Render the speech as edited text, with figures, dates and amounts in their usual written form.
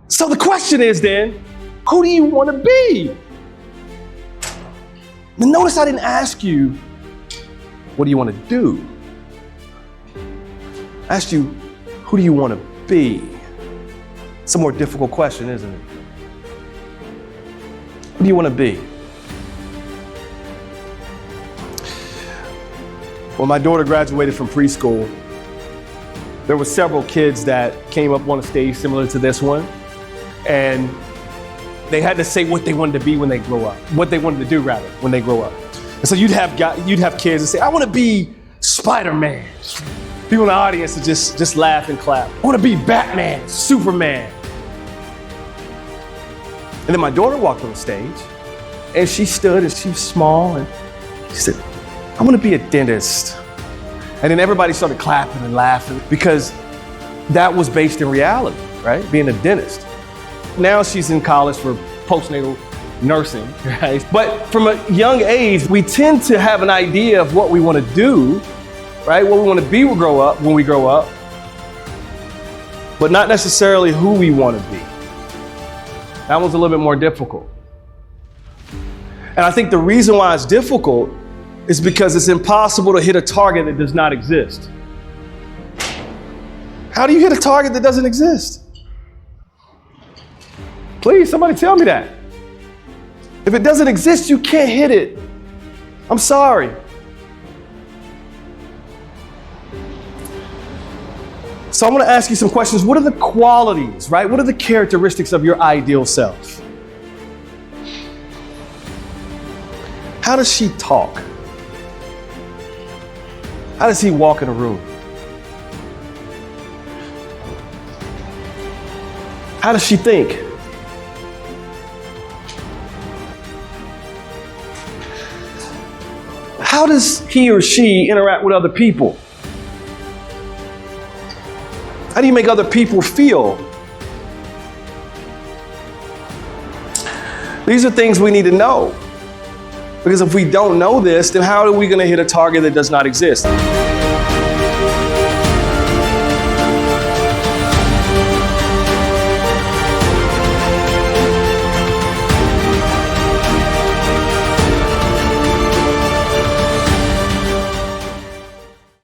So the question is then, who do you want to be? Now notice I didn't ask you, what do you want to do? I asked you, who do you want to be? It's a more difficult question, isn't it? Who do you want to be? When my daughter graduated from preschool, there were several kids that came up on a stage similar to this one, and they had to say what they wanted to be when they grow up, what they wanted to do rather, when they grow up. And so you'd have kids that say, I want to be Spider-Man. People in the audience would just laugh and clap. I want to be Batman, Superman. And then my daughter walked on the stage, and she stood, and she was small, and she said, I want to be a dentist. And then everybody started clapping and laughing because that was based in reality, right? Being a dentist. Now she's in college for postnatal nursing, right? But from a young age, we tend to have an idea of what we want to do, right? What we want to be when we grow up, but not necessarily who we want to be. That one's a little bit more difficult. And I think the reason why it's difficult is because it's impossible to hit a target that does not exist. How do you hit a target that doesn't exist? Please, somebody tell me that. If it doesn't exist, you can't hit it. I'm sorry. So I want to ask you some questions. What are the qualities, right? What are the characteristics of your ideal self? How does she talk? How does he walk in a room? How does she think? How does he or she interact with other people? How do you make other people feel? These are things we need to know. Because if we don't know this, then how are we going to hit a target that does not exist?